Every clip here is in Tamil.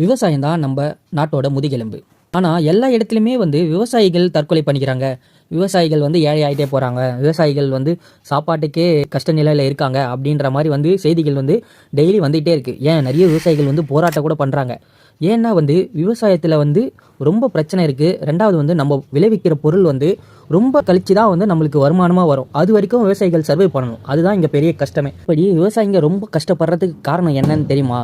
விவசாயம் தான் நம்ம நாட்டோட முதுகெலும்பு. ஆனால் எல்லா இடத்துலையுமே விவசாயிகள் தற்கொலை பண்ணிக்கிறாங்க. விவசாயிகள் ஏழை ஆகிட்டே போகிறாங்க. விவசாயிகள் சாப்பாட்டுக்கே கஷ்ட நிலையில் இருக்காங்க அப்படின்ற மாதிரி செய்திகள் டெய்லி வந்துகிட்டே இருக்குது. ஏன் நிறைய விவசாயிகள் போராட்டம் கூட பண்ணுறாங்க. ஏன்னா விவசாயத்தில் ரொம்ப பிரச்சனை இருக்குது. ரெண்டாவது நம்ம விளைவிக்கிற பொருள் ரொம்ப கழிச்சு தான் நம்மளுக்கு வருமானமாக வரும். அது வரைக்கும் விவசாயிகள் சர்வை பண்ணணும். அதுதான் இங்கே பெரிய கஷ்டமே. இப்படி விவசாயிங்க ரொம்ப கஷ்டப்படுறதுக்கு காரணம் என்னன்னு தெரியுமா?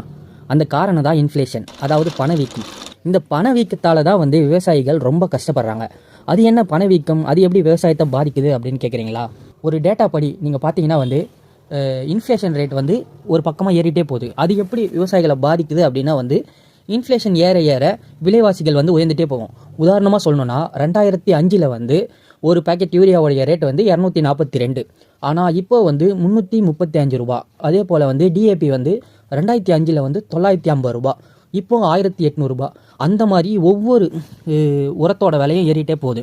அந்த காரணம் தான் இன்ஃப்ளேஷன், அதாவது பணவீக்கம். இந்த பணவீக்கத்தால் தான் விவசாயிகள் ரொம்ப கஷ்டப்படுறாங்க. அது என்ன பணவீக்கம், அது எப்படி விவசாயத்தை பாதிக்குது அப்படின்னு கேட்குறீங்களா? ஒரு டேட்டா படி நீங்கள் பார்த்தீங்கன்னா இன்ஃப்ளேஷன் ரேட் ஒரு பக்கமாக ஏறிட்டே போகுது. அது எப்படி விவசாயிகளை பாதிக்குது அப்படின்னா இன்ஃப்ளேஷன் ஏற ஏற விலைவாசிகள் உயர்ந்துட்டே போகும். உதாரணமாக சொல்லணும்னா 2005 ஒரு பேக்கெட் யூரியாவுடைய ரேட் 242. ஆனால் இப்போ 335 ரூபா. அதே போல் டிஏபி 2005 950 ரூபா. இப்போ 1800 ரூபா. அந்த மாதிரி ஒவ்வொரு உரத்தோட விலையும் ஏறிட்டே போகுது.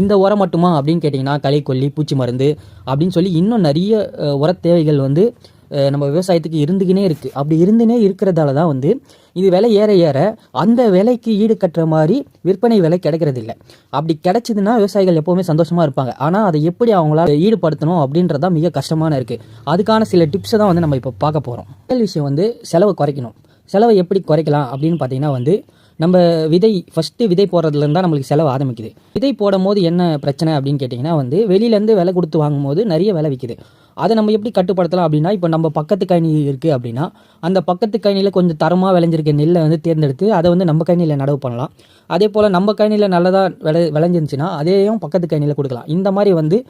இந்த உரம் மட்டுமா அப்படின்னு கேட்டிங்கன்னா களைக்கொல்லி, பூச்சி மருந்து அப்படின்னு சொல்லி இன்னும் நிறைய உர தேவைகள் நம்ம விவசாயத்துக்கு இருந்துக்கினே இருக்குது. அப்படி இருந்துனே இருக்கிறதால தான் இது விலை ஏற ஏற அந்த விலைக்கு ஈடு கட்டுற மாதிரி விற்பனை விலை கிடைக்கிறது இல்லை. அப்படி கிடைச்சிதுன்னா விவசாயிகள் எப்போவுமே சந்தோஷமாக இருப்பாங்க. ஆனால் அதை எப்படி அவங்களால ஈடுபடுத்தணும் அப்படின்றதான் மிக கஷ்டமான இருக்குது. அதுக்கான சில டிப்ஸை தான் நம்ம இப்போ பார்க்க போகிறோம். முதல் விஷயம் செலவை குறைக்கணும். செலவை எப்படி குறைக்கலாம் அப்படின்னு பார்த்தீங்கன்னா நம்ம ஃபஸ்ட்டு விதை போடுறதுலேருந்து தான் நம்மளுக்கு செலவு ஆரம்பிக்குது. விதை போடும் போது என்ன பிரச்சனை அப்படின்னு கேட்டிங்கன்னா வெளியிலேருந்து விலை கொடுத்து வாங்கும் போது நிறைய விலை விற்கிது. அதை நம்ம எப்படி கட்டுப்படுத்தலாம் அப்படின்னா, இப்போ நம்ம பக்கத்து கழனி இருக்குது அப்படின்னா அந்த பக்கத்து கழனியில் கொஞ்சம் தரமாக விளைஞ்சிருக்க நெல்லை தேர்ந்தெடுத்து அதை நம்ம கழனியில் நடவு பண்ணலாம். அதே போல் நம்ம கழனியில் நல்லதாக விளைஞ்சிருந்துச்சுன்னா அதையும் பக்கத்து கழனியில் கொடுக்கலாம். இந்த மாதிரி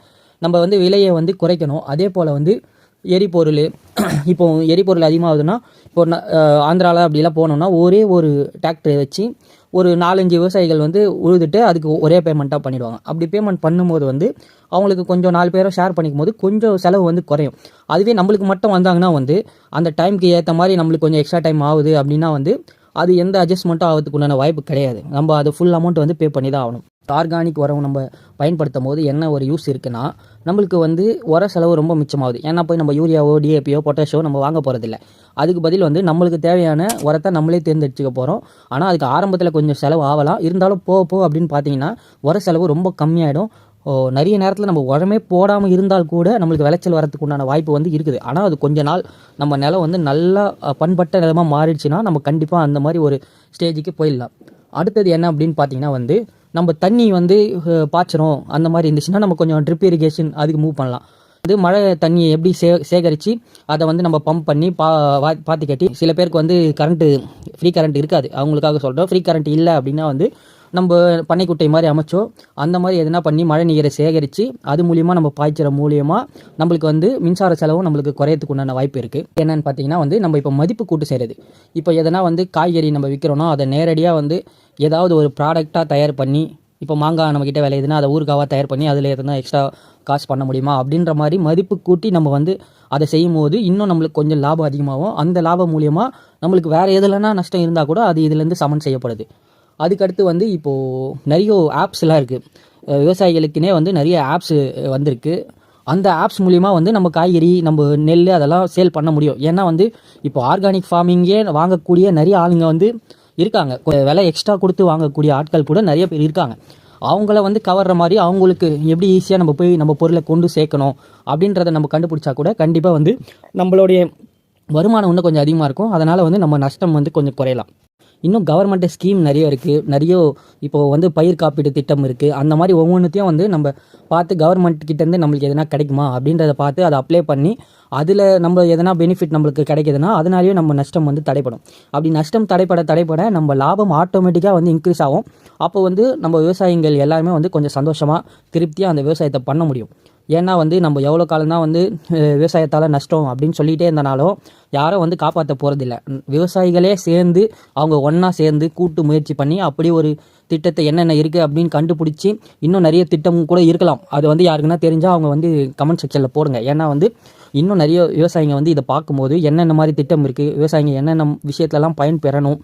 நம்ம விலையை குறைக்கணும். அதே போல் எரிபொருள், இப்போ எரிபொருள் அதிகமாகுதுன்னா இப்போ ஆந்திராவில் அப்படிலாம் போனோம்னா ஒரே ஒரு டிராக்டரை வச்சு ஒரு 4-5 விவசாயிகள் உழுதுட்டு அதுக்கு ஒரே பேமெண்ட்டாக பண்ணிவிடுவாங்க. அப்படி பேமெண்ட் பண்ணும்போது அவங்களுக்கு கொஞ்சம் 4 பேரும் ஷேர் பண்ணிக்கும் போது கொஞ்சம் செலவு குறையும். அதுவே நம்மளுக்கு மட்டும் வந்தாங்கன்னா அந்த டைமுக்கு ஏற்ற மாதிரி நம்மளுக்கு கொஞ்சம் எக்ஸ்ட்ரா டைம் ஆகுது அப்படின்னா அது எந்த அட்ஜஸ்ட்மெண்ட்டும் ஆகிறதுக்குண்டான வாய்ப்பு கிடையாது. நம்ம அது ஃபுல் அமௌண்ட் பே பண்ணி தான் ஆகணும். ஆர்கானிக் உரம் நம்ம பயன்படுத்தும் போது என்ன ஒரு யூஸ் இருக்குன்னா, நம்மளுக்கு உர செலவு ரொம்ப மிச்சமாகுது. ஏன்னா போய் நம்ம யூரியாவோ, டிஏபியோ, பொட்டாஷோ நம்ம வாங்க போகிறதில்ல. அதுக்கு பதில் நம்மளுக்கு தேவையான உரத்தை நம்மளே தேர்ந்தெடுத்துக்க போகிறோம். ஆனால் அதுக்கு ஆரம்பத்தில் கொஞ்சம் செலவு ஆகலாம். இருந்தாலும் போக அப்படின்னு பார்த்தீங்கன்னா உர செலவு ரொம்ப கம்மியாயிடும். நிறைய நேரத்தில் நம்ம உரமே போடாமல் இருந்தால் கூட நம்மளுக்கு விளைச்சல் வரத்துக்கு உண்டான வாய்ப்பு இருக்குது. ஆனால் அது கொஞ்ச நாள் நம்ம நிலம் நல்லா பண்பட்ட நிலமாக மாறிடுச்சுன்னா நம்ம கண்டிப்பாக அந்த மாதிரி ஒரு ஸ்டேஜுக்கு போயிடலாம். அடுத்தது என்ன அப்படின்னு பார்த்தீங்கன்னா நம்ம தண்ணி பாய்ச்சறோம் அந்த மாதிரி இருந்துச்சுன்னா நம்ம கொஞ்சம் ட்ரிப் இரிகேஷன் அதுக்கு மூவ் பண்ணலாம். மழை தண்ணியை எப்படி சேகரித்து அதை நம்ம பம்ப் பண்ணி பாத்தி கட்டி, சில பேருக்கு கரண்ட்டு ஃப்ரீ கரண்ட் இருக்காது, அவங்களுக்காக சொல்கிறோம். ஃப்ரீ கரண்ட் இல்லை அப்படின்னா நம்ம பண்ணைக்குட்டை மாதிரி அமைச்சோ அந்த மாதிரி எதுனா பண்ணி மழை நீரை சேகரித்து அது மூலியமாக நம்ம பாய்ச்சற மூலியமாக நம்மளுக்கு மின்சார செலவும் நம்மளுக்கு குறையத்துக்கு உண்டான வாய்ப்பு இருக்குது. என்னென்னு பார்த்தீங்கன்னா நம்ம இப்போ மதிப்பு கூட்டு செய்கிறது. இப்போ எதனா காய்கறி நம்ம விற்கிறோன்னா அதை நேரடியாக ஏதாவது ஒரு ப்ராடக்டாக தயார் பண்ணி, இப்போ மாங்காய் நம்மக்கிட்ட விளையுதுன்னா அதை ஊறுகாவாக தயார் பண்ணி அதில் எதனா எக்ஸ்ட்ரா காசு பண்ண முடியுமா அப்படின்ற மாதிரி மதிப்பு கூட்டி நம்ம அதை செய்யும் போது இன்னும் நம்மளுக்கு கொஞ்சம் லாபம் அதிகமாகும். அந்த லாபம் மூலியமாக நம்மளுக்கு வேறு எதுலனா நஷ்டம் இருந்தால் கூட அது இதுலேருந்து சமன் செய்யப்படுது. அதுக்கடுத்து இப்போது நிறைய ஆப்ஸ்லாம் இருக்குது. விவசாயிகளுக்குனே நிறைய ஆப்ஸ் வந்திருக்கு. அந்த ஆப்ஸ் மூலிமா நம்ம காய்கறி, நம்ம நெல் அதெல்லாம் சேல் பண்ண முடியும். ஏன்னா இப்போ ஆர்கானிக் ஃபார்மிங்கே வாங்கக்கூடிய நிறைய ஆளுங்க இருக்காங்க. விலை எக்ஸ்ட்ரா கொடுத்து வாங்கக்கூடிய ஆட்கள் கூட நிறைய பேர் இருக்காங்க. அவங்கள கவர்ற மாதிரி அவங்களுக்கு எப்படி ஈஸியாக நம்ம போய் நம்ம பொருளை கொண்டு சேர்க்கணும் அப்படின்றத நம்ம கண்டுபிடிச்சா கூட கண்டிப்பாக நம்மளுடைய வருமானம் இன்னும் கொஞ்சம் அதிகமாக இருக்கும். அதனால் நம்ம நஷ்டம் கொஞ்சம் குறையலாம். இன்னும் கவர்மெண்ட் ஸ்கீம் நிறைய இருக்குது. நிறைய இப்போது பயிர் காப்பீடு திட்டம் இருக்குது. அந்த மாதிரி ஒவ்வொன்றுத்தையும் நம்ம பார்த்து கவர்மெண்ட் கிட்டேருந்து நம்மளுக்கு எதனா கிடைக்குமா அப்படின்றத பார்த்து அதை அப்ளை பண்ணி அதில் நம்ம எதனா பெனிஃபிட் நம்மளுக்கு கிடைக்குதுன்னா அதனாலேயும் நம்ம நஷ்டம் தடைப்படும். அப்படி நஷ்டம் தடைப்பட நம்ம லாபம் ஆட்டோமேட்டிக்காக இன்க்ரீஸ் ஆகும். அப்போ நம்ம விவசாயிகள் எல்லாருமே கொஞ்சம் சந்தோஷமாக திருப்தியாக அந்த விவசாயத்தை பண்ண முடியும். ஏன்னா நம்ம எவ்வளோ காலம் தான் விவசாயத்தால் நஷ்டம் அப்படின்னு சொல்லிகிட்டே இருந்தனாலும் யாரும் காப்பாற்ற போகிறதில்ல. விவசாயிகளே சேர்ந்து அவங்க ஒன்றா சேர்ந்து கூட்டு முயற்சி பண்ணி அப்படி ஒரு திட்டத்தை என்னென்ன இருக்குது அப்படின்னு கண்டுபிடிச்சி இன்னும் நிறைய திட்டம் கூட இருக்கலாம். அது யாருக்குன்னா தெரிஞ்சால் அவங்க கமெண்ட் செக்ஷனில் போடுங்க. ஏன்னா இன்னும் நிறைய விவசாயிங்க இதை பார்க்கும்போது என்னென்ன மாதிரி திட்டம் இருக்குது, விவசாயிங்க என்னென்ன விஷயத்துலலாம் பயன்பெறணும்,